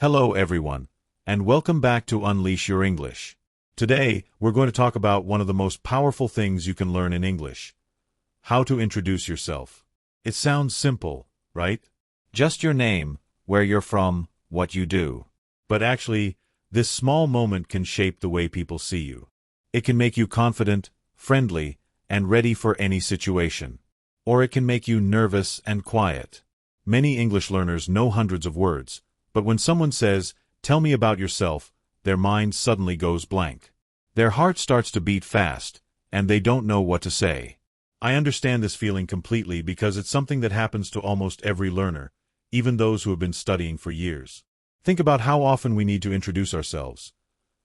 Hello everyone, and welcome back to Unleash Your English. Today, we're going to talk about one of the most powerful things you can learn in English: how to introduce yourself. It sounds simple, right? Just your name, where you're from, what you do. But actually, this small moment can shape the way people see you. It can make you confident, friendly, and ready for any situation. Or it can make you nervous and quiet. Many English learners know hundreds of words, but when someone says, "Tell me about yourself," their mind suddenly goes blank. Their heart starts to beat fast, and they don't know what to say. I understand this feeling completely because it's something that happens to almost every learner, even those who have been studying for years. Think about how often we need to introduce ourselves.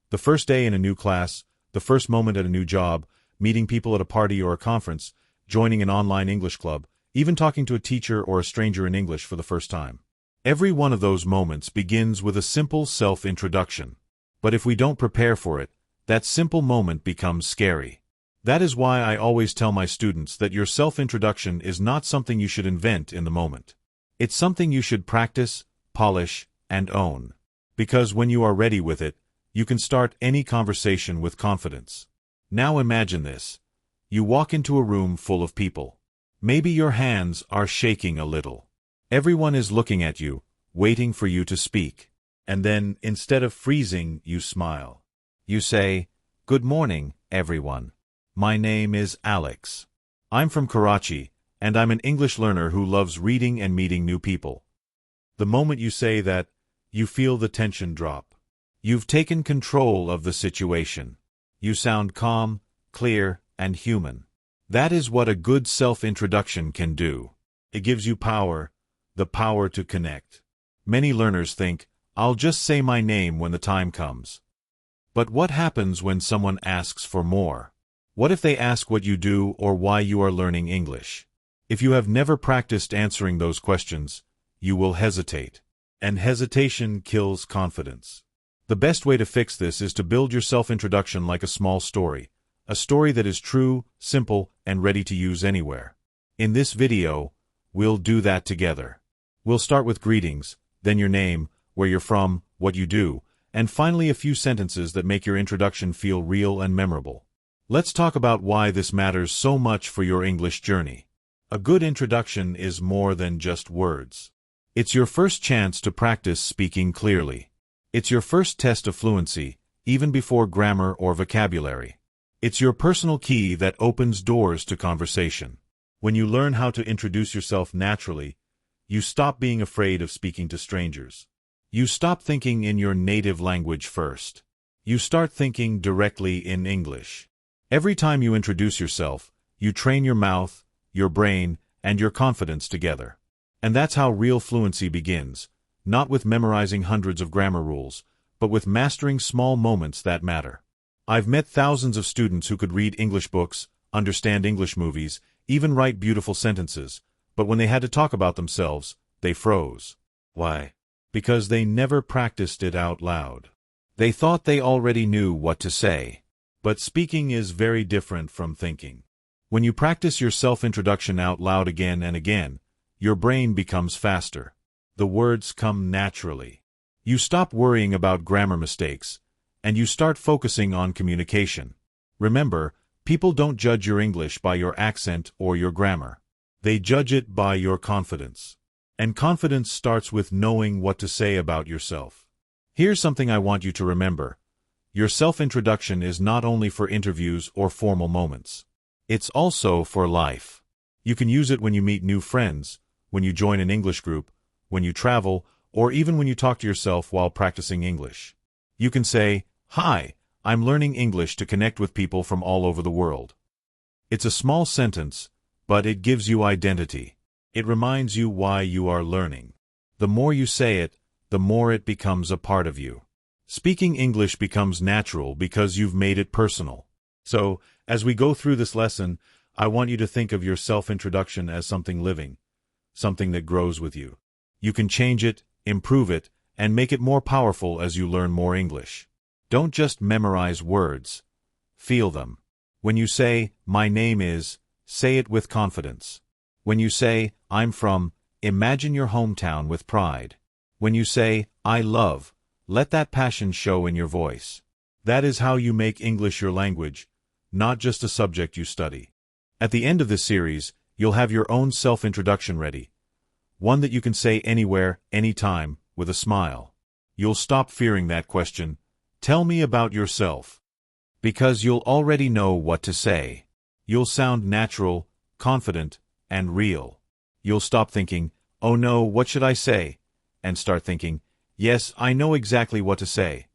The first day in a new class, the first moment at a new job, meeting people at a party or a conference, joining an online English club, even talking to a teacher or a stranger in English for the first time. Every one of those moments begins with a simple self-introduction. But if we don't prepare for it, that simple moment becomes scary. That is why I always tell my students that your self-introduction is not something you should invent in the moment. It's something you should practice, polish, and own. Because when you are ready with it, you can start any conversation with confidence. Now imagine this. You walk into a room full of people. Maybe your hands are shaking a little. Everyone is looking at you, waiting for you to speak. And then, instead of freezing, you smile. You say, "Good morning, everyone. My name is Alex. I'm from Karachi, and I'm an English learner who loves reading and meeting new people." The moment you say that, you feel the tension drop. You've taken control of the situation. You sound calm, clear, and human. That is what a good self-introduction can do. It gives you power, the power to connect. Many learners think, "I'll just say my name when the time comes." But what happens when someone asks for more? What if they ask what you do or why you are learning English? If you have never practiced answering those questions, you will hesitate. And hesitation kills confidence. The best way to fix this is to build your self-introduction like a small story. A story that is true, simple, and ready to use anywhere. In this video, we'll do that together. We'll start with greetings, then your name, where you're from, what you do, and finally a few sentences that make your introduction feel real and memorable. Let's talk about why this matters so much for your English journey. A good introduction is more than just words. It's your first chance to practice speaking clearly. It's your first test of fluency, even before grammar or vocabulary. It's your personal key that opens doors to conversation. When you learn how to introduce yourself naturally, you stop being afraid of speaking to strangers. You stop thinking in your native language first. You start thinking directly in English. Every time you introduce yourself, you train your mouth, your brain, and your confidence together. And that's how real fluency begins, not with memorizing hundreds of grammar rules, but with mastering small moments that matter. I've met thousands of students who could read English books, understand English movies, even write beautiful sentences, but when they had to talk about themselves, they froze. Why? Because they never practiced it out loud. They thought they already knew what to say. But speaking is very different from thinking. When you practice your self-introduction out loud again and again, your brain becomes faster. The words come naturally. You stop worrying about grammar mistakes, and you start focusing on communication. Remember, people don't judge your English by your accent or your grammar. They judge it by your confidence. And confidence starts with knowing what to say about yourself. Here's something I want you to remember. Your self-introduction is not only for interviews or formal moments. It's also for life. You can use it when you meet new friends, when you join an English group, when you travel, or even when you talk to yourself while practicing English. You can say, "Hi, I'm learning English to connect with people from all over the world." It's a small sentence, but it gives you identity. It reminds you why you are learning. The more you say it, the more it becomes a part of you. Speaking English becomes natural because you've made it personal. So, as we go through this lesson, I want you to think of your self-introduction as something living, something that grows with you. You can change it, improve it, and make it more powerful as you learn more English. Don't just memorize words. Feel them. When you say, "My name is," say it with confidence. When you say, "I'm from," imagine your hometown with pride. When you say, I love, let that passion show in your voice. That is how you make English your language, not just a subject you study. At the end of this series, you'll have your own self-introduction ready, one that you can say anywhere, anytime, with a smile. You'll stop fearing that question, tell me about yourself, because you'll already know what to say. You'll sound natural, confident, and real. You'll stop thinking, oh no, what should I say? And start thinking, yes, I know exactly what to say.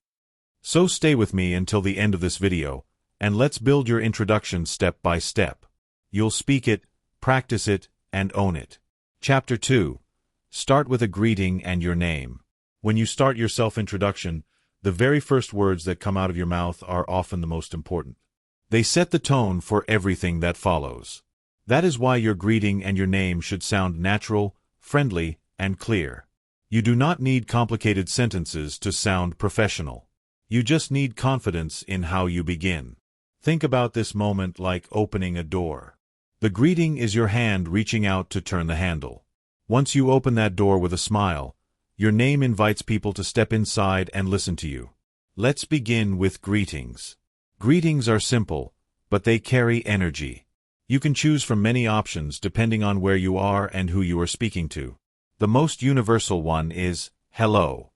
So stay with me until the end of this video, and let's build your introduction step by step. You'll speak it, practice it, and own it. Chapter 2. Start with a greeting and your name. When you start your self-introduction, the very first words that come out of your mouth are often the most important. They set the tone for everything that follows. That is why your greeting and your name should sound natural, friendly, and clear. You do not need complicated sentences to sound professional. You just need confidence in how you begin. Think about this moment like opening a door. The greeting is your hand reaching out to turn the handle. Once you open that door with a smile, your name invites people to step inside and listen to you. Let's begin with greetings. Greetings are simple, but they carry energy. You can choose from many options depending on where you are and who you are speaking to. The most universal one is hello.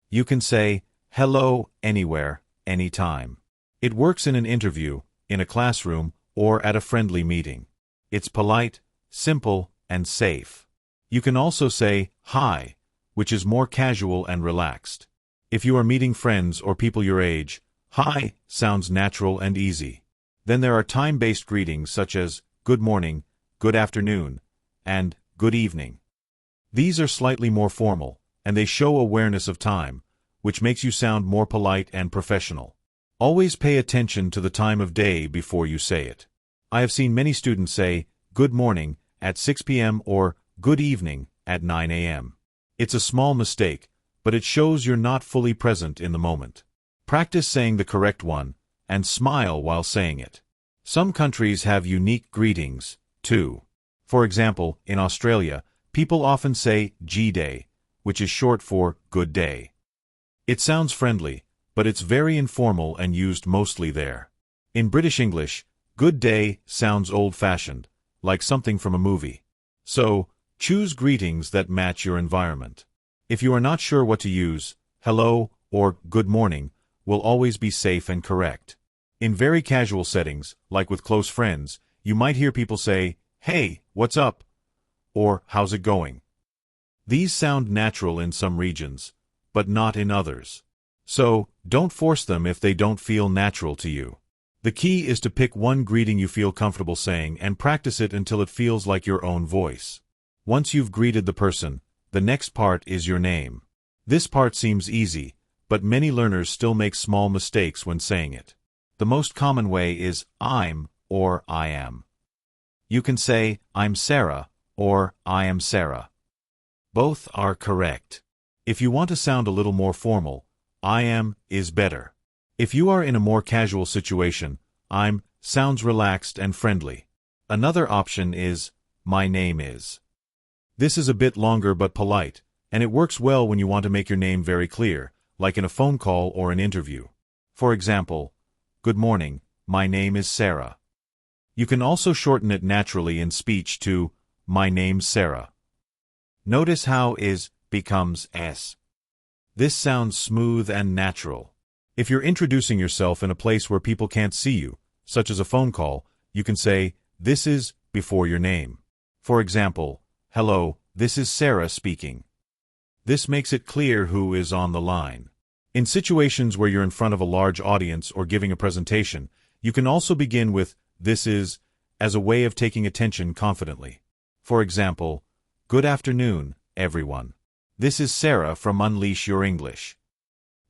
You can say hello anywhere, anytime. It works in an interview, in a classroom, or at a friendly meeting. It's polite, simple, and safe. You can also say hi, which is more casual and relaxed. If you are meeting friends or people your age, hi sounds natural and easy. Then there are time-based greetings such as good morning, good afternoon, and good evening. These are slightly more formal, and they show awareness of time, which makes you sound more polite and professional. Always pay attention to the time of day before you say it. I have seen many students say good morning at 6 p.m. or good evening at 9 a.m. It's a small mistake, but it shows you're not fully present in the moment. Practice saying the correct one, and smile while saying it. Some countries have unique greetings, too. For example, in Australia, people often say G-Day, which is short for good day. It sounds friendly, but it's very informal and used mostly there. In British English, good day sounds old-fashioned, like something from a movie. So, choose greetings that match your environment. If you are not sure what to use, hello or good morning will always be safe and correct. In very casual settings, like with close friends, you might hear people say, hey, what's up? Or how's it going? These sound natural in some regions, but not in others. So, don't force them if they don't feel natural to you. The key is to pick one greeting you feel comfortable saying and practice it until it feels like your own voice. Once you've greeted the person, the next part is your name. This part seems easy, but many learners still make small mistakes when saying it. The most common way is I'm or I am. You can say I'm Sarah or I am Sarah. Both are correct. If you want to sound a little more formal, I am is better. If you are in a more casual situation, I'm sounds relaxed and friendly. Another option is my name is. This is a bit longer but polite, and it works well when you want to make your name very clear, like in a phone call or an interview. For example, good morning, my name is Sarah. You can also shorten it naturally in speech to my name's Sarah. Notice how is becomes s. This sounds smooth and natural. If you're introducing yourself in a place where people can't see you, such as a phone call, you can say, this is, before your name. For example, hello, this is Sarah speaking. This makes it clear who is on the line. In situations where you're in front of a large audience or giving a presentation, you can also begin with, this is, as a way of taking attention confidently. For example, good afternoon, everyone. This is Sarah from Unleash Your English.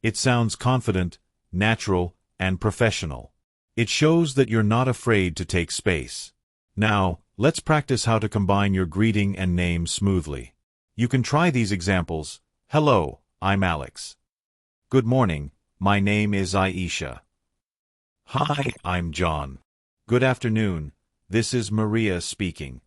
It sounds confident, natural, and professional. It shows that you're not afraid to take space. Now, let's practice how to combine your greeting and name smoothly. You can try these examples. Hello, I'm Alex. Good morning, my name is Aisha. Hi, I'm John. Good afternoon, this is Maria speaking.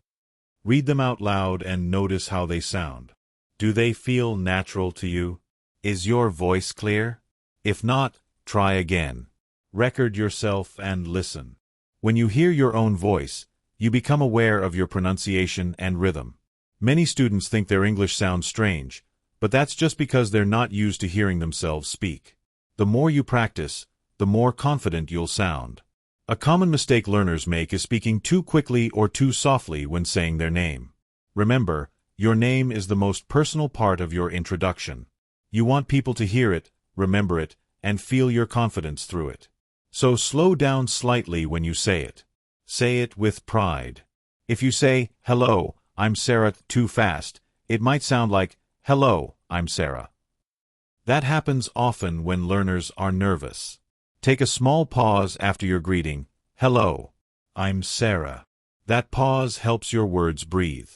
Read them out loud and notice how they sound. Do they feel natural to you? Is your voice clear? If not, try again. Record yourself and listen. When you hear your own voice, you become aware of your pronunciation and rhythm. Many students think their English sounds strange, but that's just because they're not used to hearing themselves speak. The more you practice, the more confident you'll sound. A common mistake learners make is speaking too quickly or too softly when saying their name. Remember, your name is the most personal part of your introduction. You want people to hear it, remember it, and feel your confidence through it. So slow down slightly when you say it. Say it with pride. If you say, "Hello, I'm Sarah," too fast, it might sound like, "Hello, I'm Sarah." That happens often when learners are nervous. Take a small pause after your greeting. "Hello, I'm Sarah." That pause helps your words breathe.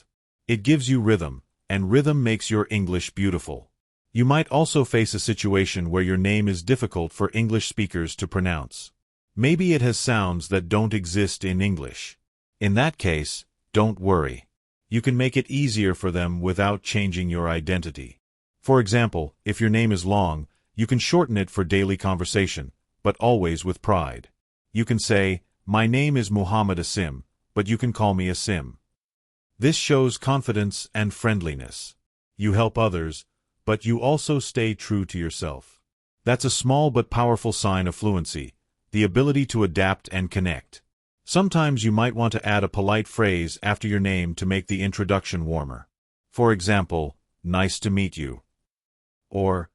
It gives you rhythm, and rhythm makes your English beautiful. You might also face a situation where your name is difficult for English speakers to pronounce. Maybe it has sounds that don't exist in English. In that case, don't worry. You can make it easier for them without changing your identity. For example, if your name is long, you can shorten it for daily conversation, but always with pride. You can say, "My name is Muhammad Asim, but you can call me Asim." This shows confidence and friendliness. You help others, but you also stay true to yourself. That's a small but powerful sign of fluency, the ability to adapt and connect. Sometimes you might want to add a polite phrase after your name to make the introduction warmer. For example, "Nice to meet you." Or,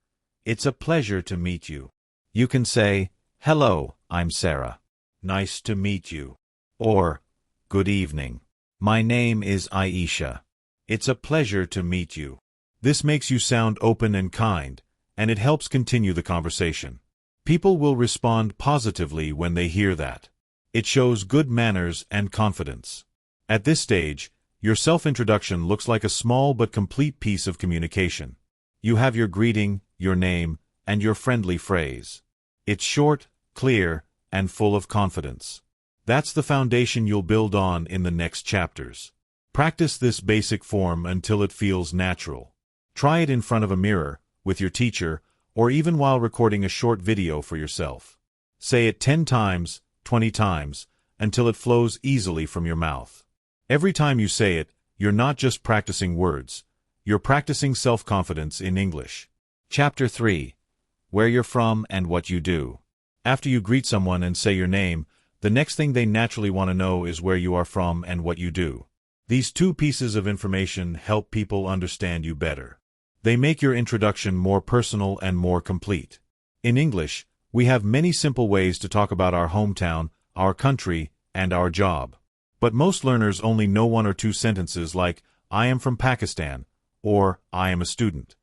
"It's a pleasure to meet you." You can say, "Hello, I'm Sarah. Nice to meet you." Or, "Good evening. My name is Aisha. It's a pleasure to meet you." This makes you sound open and kind, and it helps continue the conversation. People will respond positively when they hear that. It shows good manners and confidence. At this stage, your self-introduction looks like a small but complete piece of communication. You have your greeting, your name, and your friendly phrase. It's short, clear, and full of confidence. That's the foundation you'll build on in the next chapters. Practice this basic form until it feels natural. Try it in front of a mirror, with your teacher, or even while recording a short video for yourself. Say it 10 times, 20 times, until it flows easily from your mouth. Every time you say it, you're not just practicing words, you're practicing self-confidence in English. Chapter 3. Where you're from and what you do. After you greet someone and say your name, the next thing they naturally want to know is where you are from and what you do. These two pieces of information help people understand you better. They make your introduction more personal and more complete. In English, we have many simple ways to talk about our hometown, our country, and our job. But most learners only know one or two sentences like, "I am from Pakistan," or "I am a student."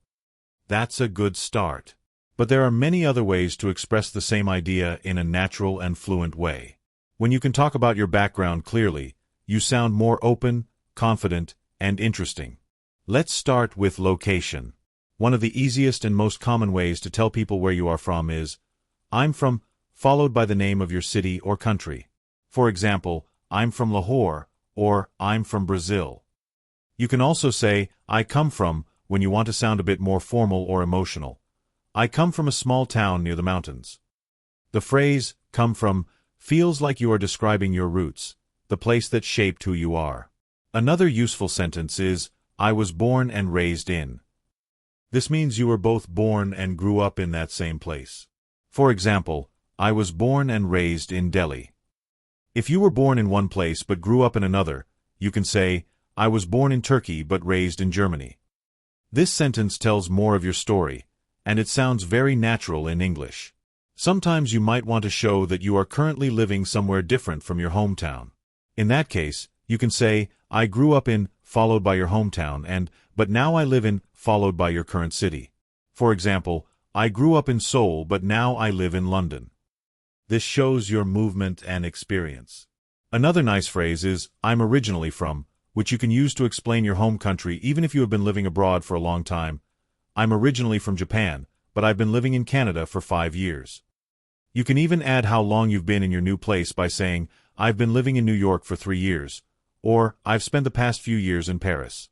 That's a good start. But there are many other ways to express the same idea in a natural and fluent way. When you can talk about your background clearly, you sound more open, confident, and interesting. Let's start with location. One of the easiest and most common ways to tell people where you are from is, "I'm from," followed by the name of your city or country. For example, "I'm from Lahore," or "I'm from Brazil." You can also say, "I come from," when you want to sound a bit more formal or emotional. "I come from a small town near the mountains." The phrase, "come from," feels like you are describing your roots, the place that shaped who you are. Another useful sentence is, "I was born and raised in." This means you were both born and grew up in that same place. For example, "I was born and raised in Delhi." If you were born in one place but grew up in another, you can say, "I was born in Turkey but raised in Germany." This sentence tells more of your story, and it sounds very natural in English. Sometimes you might want to show that you are currently living somewhere different from your hometown. In that case, you can say, "I grew up in," followed by your hometown, and, "but now I live in," followed by your current city. For example, "I grew up in Seoul but now I live in London." This shows your movement and experience. Another nice phrase is, "I'm originally from," which you can use to explain your home country even if you have been living abroad for a long time. "I'm originally from Japan, but I've been living in Canada for 5 years." You can even add how long you've been in your new place by saying, "I've been living in New York for 3 years," or "I've spent the past few years in Paris."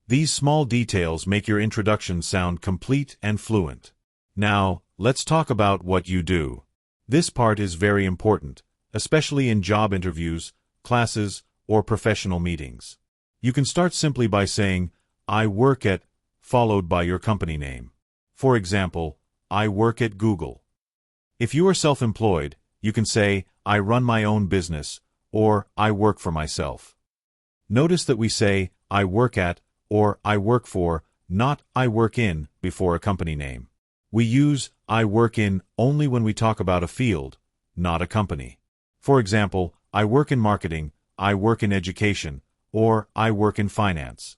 These small details make your introduction sound complete and fluent. Now, let's talk about what you do. This part is very important, especially in job interviews, classes, or professional meetings. You can start simply by saying, I work at, followed by your company name. For example, I work at Google. If you are self-employed, you can say, I run my own business, or I work for myself. Notice that we say, I work at, or I work for, not I work in, before a company name. We use I work in only when we talk about a field, not a company. For example, I work in marketing, I work in education, or I work in finance.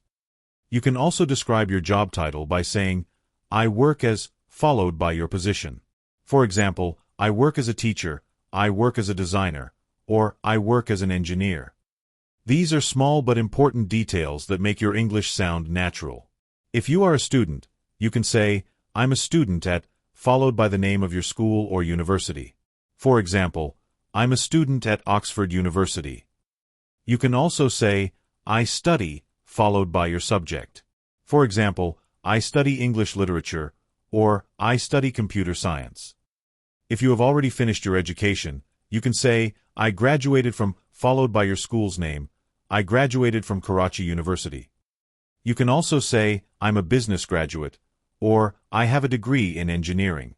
You can also describe your job title by saying, I work as, followed by your position. For example, I work as a teacher, I work as a designer, or I work as an engineer. These are small but important details that make your English sound natural. If you are a student, you can say, I'm a student at, followed by the name of your school or university. For example, I'm a student at Oxford University. You can also say, I study, followed by your subject. For example, I study English literature, or I study computer science. If you have already finished your education, you can say, I graduated from, followed by your school's name, I graduated from Karachi University. You can also say, I'm a business graduate, or I have a degree in engineering.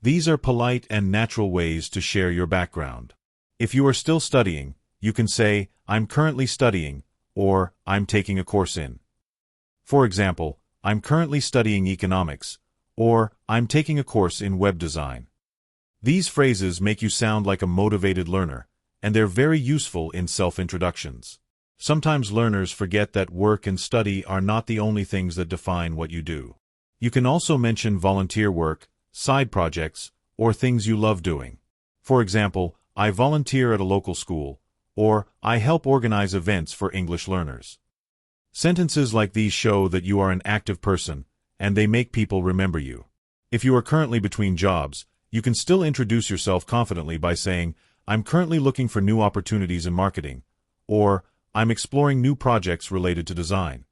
These are polite and natural ways to share your background. If you are still studying, you can say, I'm currently studying, or I'm taking a course in. For example, I'm currently studying economics, or I'm taking a course in web design. These phrases make you sound like a motivated learner, and they're very useful in self-introductions. Sometimes learners forget that work and study are not the only things that define what you do. You can also mention volunteer work, side projects, or things you love doing. For example, I volunteer at a local school, or I help organize events for English learners. Sentences like these show that you are an active person, and they make people remember you. If you are currently between jobs, you can still introduce yourself confidently by saying, I'm currently looking for new opportunities in marketing, or I'm exploring new projects related to design.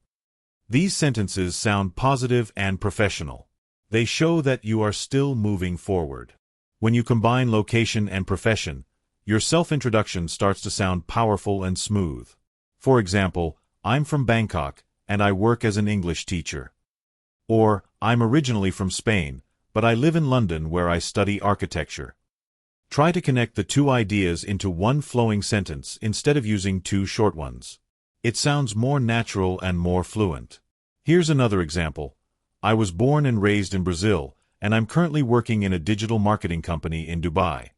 These sentences sound positive and professional. They show that you are still moving forward. When you combine location and profession, your self-introduction starts to sound powerful and smooth. For example, I'm from Bangkok, and I work as an English teacher. Or, I'm originally from Spain, but I live in London where I study architecture. Try to connect the two ideas into one flowing sentence instead of using two short ones. It sounds more natural and more fluent. Here's another example. I was born and raised in Brazil, and I'm currently working in a digital marketing company in Dubai.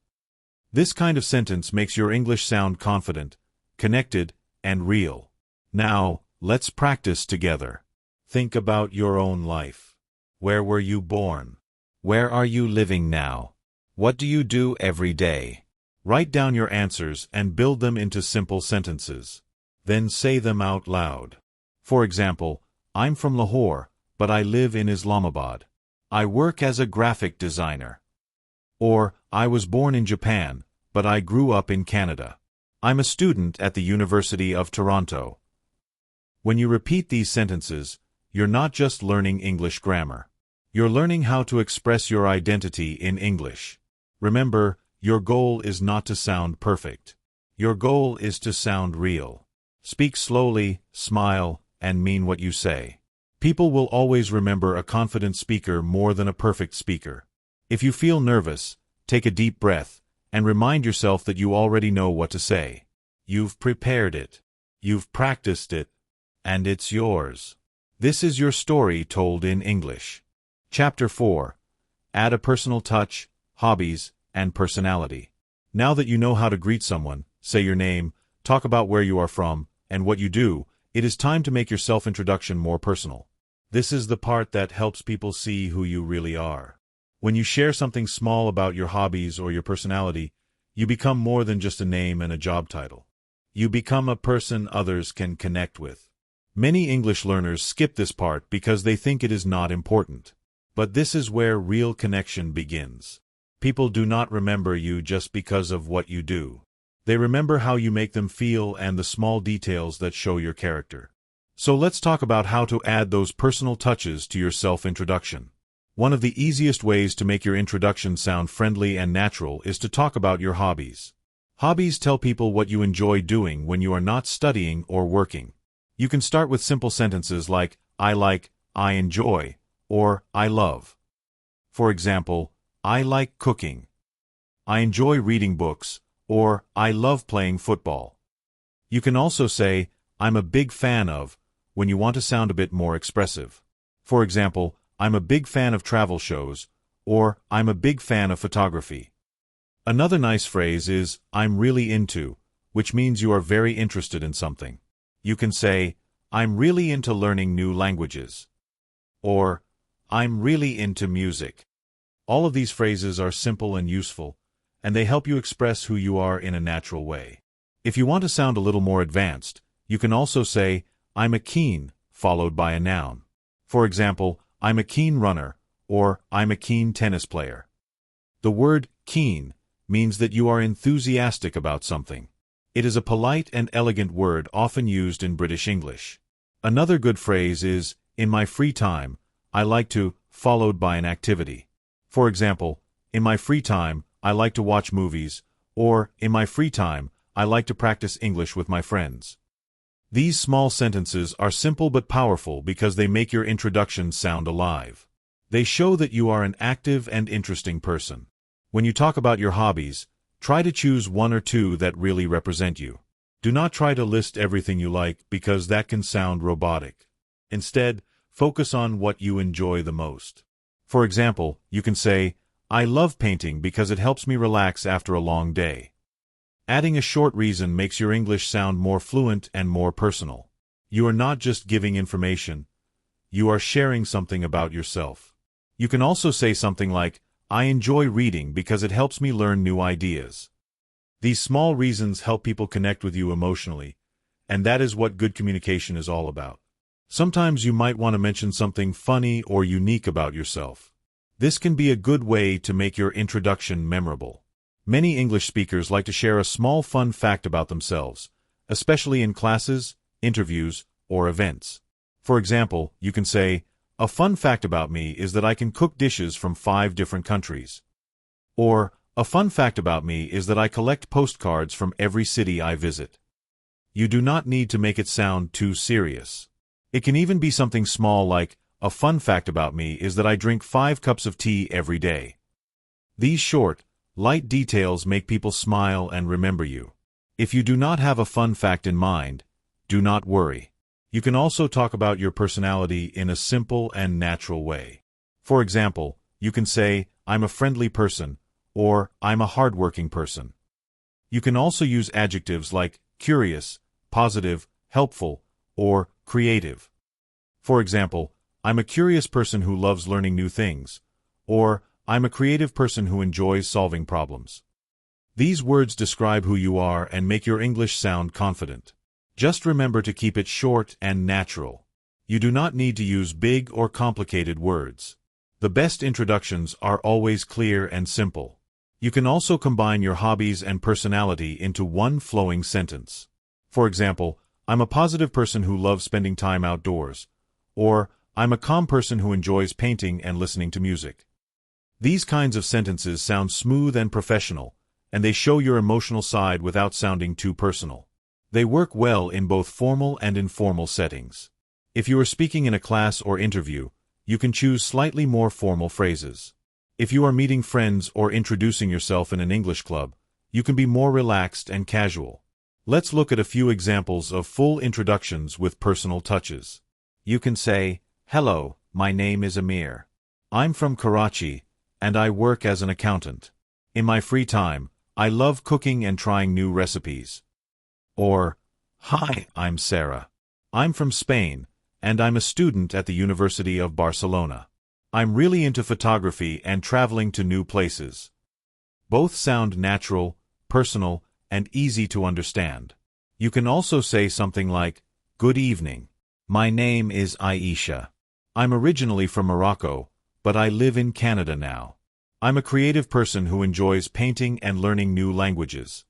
This kind of sentence makes your English sound confident, connected, and real. Now, let's practice together. Think about your own life. Where were you born? Where are you living now? What do you do every day? Write down your answers and build them into simple sentences. Then say them out loud. For example, I'm from Lahore, but I live in Islamabad. I work as a graphic designer. Or, I was born in Japan, but I grew up in Canada. I'm a student at the University of Toronto. When you repeat these sentences, you're not just learning English grammar. You're learning how to express your identity in English. Remember, your goal is not to sound perfect. Your goal is to sound real. Speak slowly, smile, and mean what you say. People will always remember a confident speaker more than a perfect speaker. If you feel nervous, take a deep breath, and remind yourself that you already know what to say. You've prepared it. You've practiced it. And it's yours. This is your story told in English. Chapter 4. Add a personal touch, hobbies, and personality. Now that you know how to greet someone, say your name, talk about where you are from, and what you do, it is time to make your self-introduction more personal. This is the part that helps people see who you really are. When you share something small about your hobbies or your personality, you become more than just a name and a job title. You become a person others can connect with. Many English learners skip this part because they think it is not important. But this is where real connection begins. People do not remember you just because of what you do. They remember how you make them feel and the small details that show your character. So let's talk about how to add those personal touches to your self-introduction. One of the easiest ways to make your introduction sound friendly and natural is to talk about your hobbies. Hobbies tell people what you enjoy doing when you are not studying or working. You can start with simple sentences like, I like, I enjoy, or I love. For example, I like cooking. I enjoy reading books, or I love playing football. You can also say, I'm a big fan of, when you want to sound a bit more expressive. For example, I'm a big fan of travel shows, or I'm a big fan of photography. Another nice phrase is, I'm really into, which means you are very interested in something. You can say, I'm really into learning new languages. Or, I'm really into music. All of these phrases are simple and useful, and they help you express who you are in a natural way. If you want to sound a little more advanced, you can also say, I'm a keen, followed by a noun. For example, I'm a keen runner, or I'm a keen tennis player. The word keen means that you are enthusiastic about something. It is a polite and elegant word often used in British English. Another good phrase is, in my free time, I like to, followed by an activity. For example, in my free time, I like to watch movies, or, in my free time, I like to practice English with my friends. These small sentences are simple but powerful because they make your introduction sound alive. They show that you are an active and interesting person. When you talk about your hobbies, try to choose one or two that really represent you. Do not try to list everything you like because that can sound robotic. Instead, focus on what you enjoy the most. For example, you can say, I love painting because it helps me relax after a long day. Adding a short reason makes your English sound more fluent and more personal. You are not just giving information, you are sharing something about yourself. You can also say something like, I enjoy reading because it helps me learn new ideas. These small reasons help people connect with you emotionally, and that is what good communication is all about. Sometimes you might want to mention something funny or unique about yourself. This can be a good way to make your introduction memorable. Many English speakers like to share a small fun fact about themselves, especially in classes, interviews, or events. For example, you can say, a fun fact about me is that I can cook dishes from 5 different countries. Or, a fun fact about me is that I collect postcards from every city I visit. You do not need to make it sound too serious. It can even be something small like, a fun fact about me is that I drink 5 cups of tea every day. These short, light details make people smile and remember you. If you do not have a fun fact in mind, do not worry. You can also talk about your personality in a simple and natural way. For example, you can say, I'm a friendly person, or I'm a hardworking person. You can also use adjectives like curious, positive, helpful, or creative. For example, I'm a curious person who loves learning new things, or I'm a creative person who enjoys solving problems. These words describe who you are and make your English sound confident. Just remember to keep it short and natural. You do not need to use big or complicated words. The best introductions are always clear and simple. You can also combine your hobbies and personality into one flowing sentence. For example, I'm a positive person who loves spending time outdoors, or I'm a calm person who enjoys painting and listening to music. These kinds of sentences sound smooth and professional, and they show your emotional side without sounding too personal. They work well in both formal and informal settings. If you are speaking in a class or interview, you can choose slightly more formal phrases. If you are meeting friends or introducing yourself in an English club, you can be more relaxed and casual. Let's look at a few examples of full introductions with personal touches. You can say, hello, my name is Amir. I'm from Karachi, and I work as an accountant. In my free time, I love cooking and trying new recipes. Or, hi, I'm Sarah. I'm from Spain, and I'm a student at the University of Barcelona. I'm really into photography and traveling to new places. Both sound natural, personal, and easy to understand. You can also say something like, good evening. My name is Aisha. I'm originally from Morocco, but I live in Canada now. I'm a creative person who enjoys painting and learning new languages.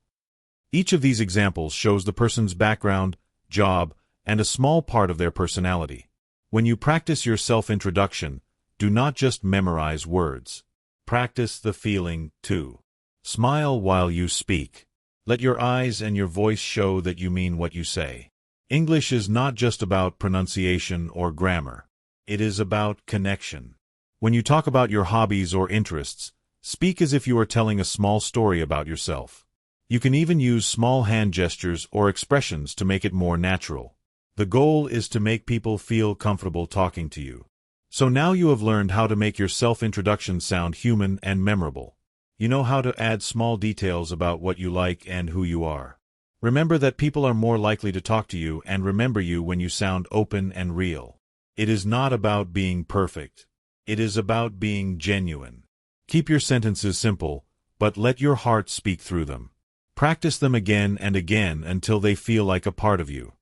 Each of these examples shows the person's background, job, and a small part of their personality. When you practice your self-introduction, do not just memorize words. Practice the feeling, too. Smile while you speak. Let your eyes and your voice show that you mean what you say. English is not just about pronunciation or grammar. It is about connection. When you talk about your hobbies or interests, speak as if you are telling a small story about yourself. You can even use small hand gestures or expressions to make it more natural. The goal is to make people feel comfortable talking to you. So now you have learned how to make your self-introduction sound human and memorable. You know how to add small details about what you like and who you are. Remember that people are more likely to talk to you and remember you when you sound open and real. It is not about being perfect. It is about being genuine. Keep your sentences simple, but let your heart speak through them. Practice them again and again until they feel like a part of you.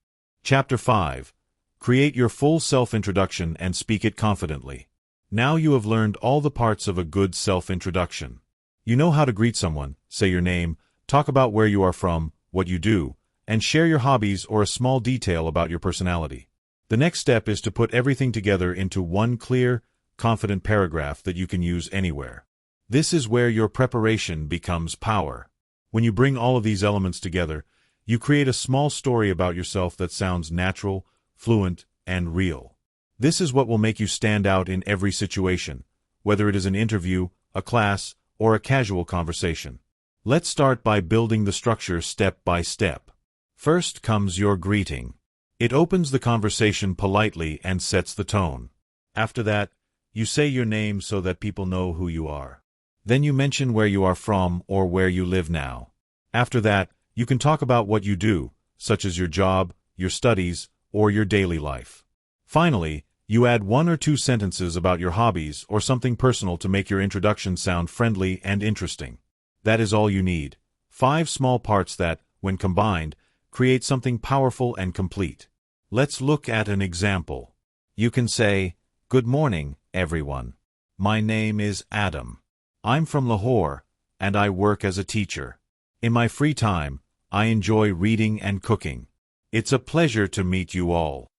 Chapter 5. Create your full self-introduction and speak it confidently. Now you have learned all the parts of a good self-introduction. You know how to greet someone, say your name, talk about where you are from, what you do, and share your hobbies or a small detail about your personality. The next step is to put everything together into one clear, confident paragraph that you can use anywhere. This is where your preparation becomes power. When you bring all of these elements together, you create a small story about yourself that sounds natural, fluent, and real. This is what will make you stand out in every situation, whether it is an interview, a class, or a casual conversation. Let's start by building the structure step by step. First comes your greeting. It opens the conversation politely and sets the tone. After that, you say your name so that people know who you are. Then you mention where you are from or where you live now. After that, you can talk about what you do, such as your job, your studies, or your daily life. Finally, you add 1 or 2 sentences about your hobbies or something personal to make your introduction sound friendly and interesting. That is all you need. 5 small parts that, when combined, create something powerful and complete. Let's look at an example. You can say, "Good morning, everyone. My name is Adam. I'm from Lahore, and I work as a teacher. In my free time, I enjoy reading and cooking. It's a pleasure to meet you all."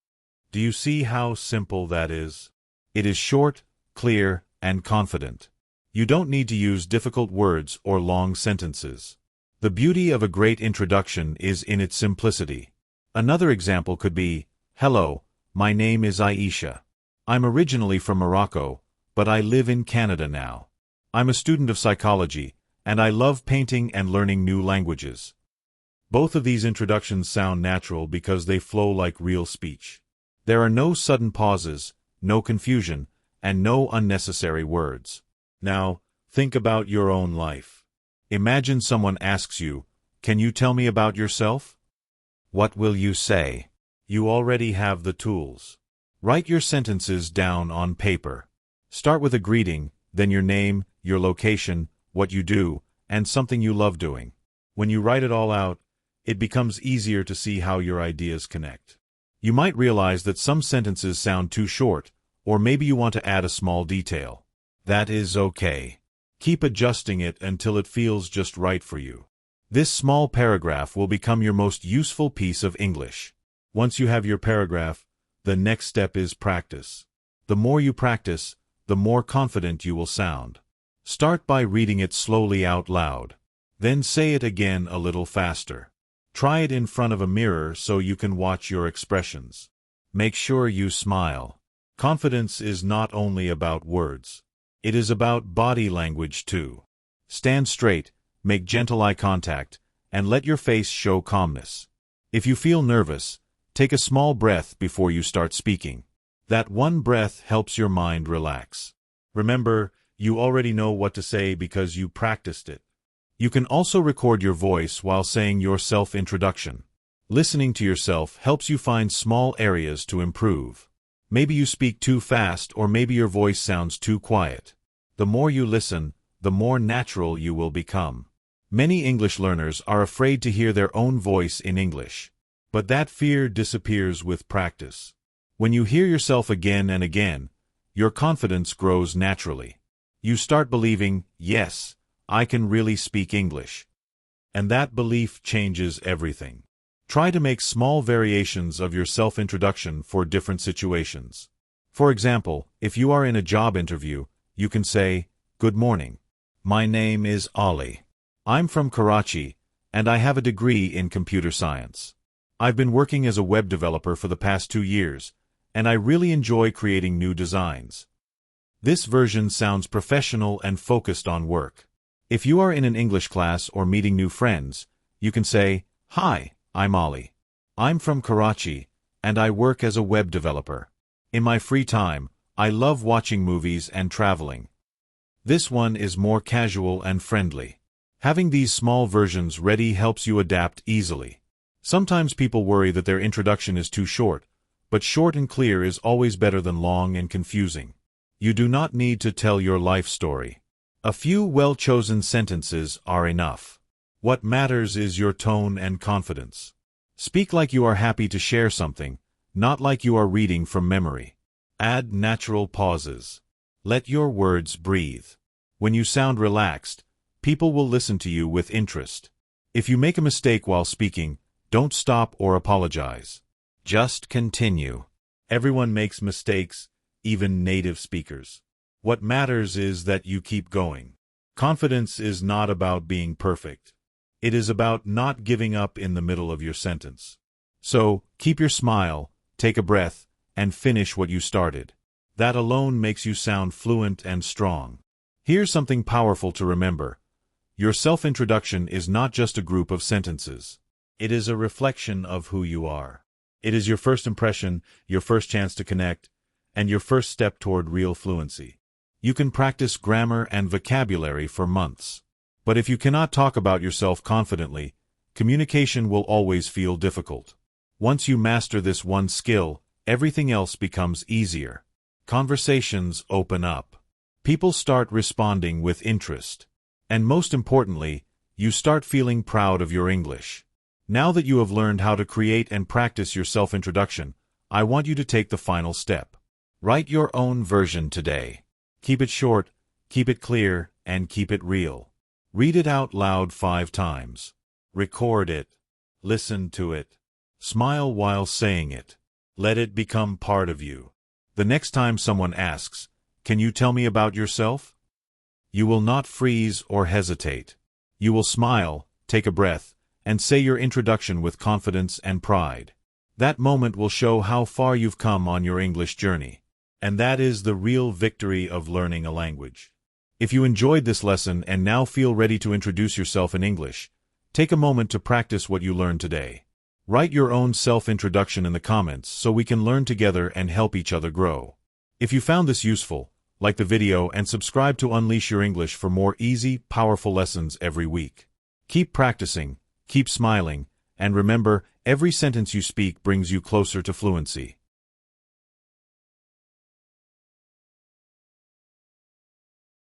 Do you see how simple that is? It is short, clear, and confident. You don't need to use difficult words or long sentences. The beauty of a great introduction is in its simplicity. Another example could be, "Hello, my name is Aisha. I'm originally from Morocco, but I live in Canada now. I'm a student of psychology, and I love painting and learning new languages." Both of these introductions sound natural because they flow like real speech. There are no sudden pauses, no confusion, and no unnecessary words. Now, think about your own life. Imagine someone asks you, "Can you tell me about yourself?" What will you say? You already have the tools. Write your sentences down on paper. Start with a greeting, then your name, your location, what you do, and something you love doing. When you write it all out, it becomes easier to see how your ideas connect. You might realize that some sentences sound too short, or maybe you want to add a small detail. That is okay. Keep adjusting it until it feels just right for you. This small paragraph will become your most useful piece of English. Once you have your paragraph, the next step is practice. The more you practice, the more confident you will sound. Start by reading it slowly out loud. Then say it again a little faster. Try it in front of a mirror so you can watch your expressions. Make sure you smile. Confidence is not only about words. It is about body language too. Stand straight, make gentle eye contact, and let your face show calmness. If you feel nervous, take a small breath before you start speaking. That one breath helps your mind relax. Remember, you already know what to say because you practiced it. You can also record your voice while saying your self-introduction. Listening to yourself helps you find small areas to improve. Maybe you speak too fast or maybe your voice sounds too quiet. The more you listen, the more natural you will become. Many English learners are afraid to hear their own voice in English. But that fear disappears with practice. When you hear yourself again and again, your confidence grows naturally. You start believing, "Yes, I can really speak English." And that belief changes everything. Try to make small variations of your self-introduction for different situations. For example, if you are in a job interview, you can say, "Good morning. My name is Ali. I'm from Karachi, and I have a degree in computer science. I've been working as a web developer for the past 2 years, and I really enjoy creating new designs." This version sounds professional and focused on work. If you are in an English class or meeting new friends, you can say, "Hi, I'm Ali. I'm from Karachi, and I work as a web developer. In my free time, I love watching movies and traveling." This one is more casual and friendly. Having these small versions ready helps you adapt easily. Sometimes people worry that their introduction is too short, but short and clear is always better than long and confusing. You do not need to tell your life story. A few well-chosen sentences are enough. What matters is your tone and confidence. Speak like you are happy to share something, not like you are reading from memory. Add natural pauses. Let your words breathe. When you sound relaxed, people will listen to you with interest. If you make a mistake while speaking, don't stop or apologize. Just continue. Everyone makes mistakes, even native speakers. What matters is that you keep going. Confidence is not about being perfect. It is about not giving up in the middle of your sentence. So, keep your smile, take a breath, and finish what you started. That alone makes you sound fluent and strong. Here's something powerful to remember. Your self-introduction is not just a group of sentences. It is a reflection of who you are. It is your first impression, your first chance to connect, and your first step toward real fluency. You can practice grammar and vocabulary for months. But if you cannot talk about yourself confidently, communication will always feel difficult. Once you master this one skill, everything else becomes easier. Conversations open up. People start responding with interest. And most importantly, you start feeling proud of your English. Now that you have learned how to create and practice your self-introduction, I want you to take the final step. Write your own version today. Keep it short, keep it clear, and keep it real. Read it out loud 5 times. Record it. Listen to it. Smile while saying it. Let it become part of you. The next time someone asks, "Can you tell me about yourself?" you will not freeze or hesitate. You will smile, take a breath, and say your introduction with confidence and pride. That moment will show how far you've come on your English journey. And that is the real victory of learning a language. If you enjoyed this lesson and now feel ready to introduce yourself in English, take a moment to practice what you learned today. Write your own self-introduction in the comments so we can learn together and help each other grow. If you found this useful, like the video and subscribe to Unleash Your English for more easy, powerful lessons every week. Keep practicing, keep smiling, and remember, every sentence you speak brings you closer to fluency.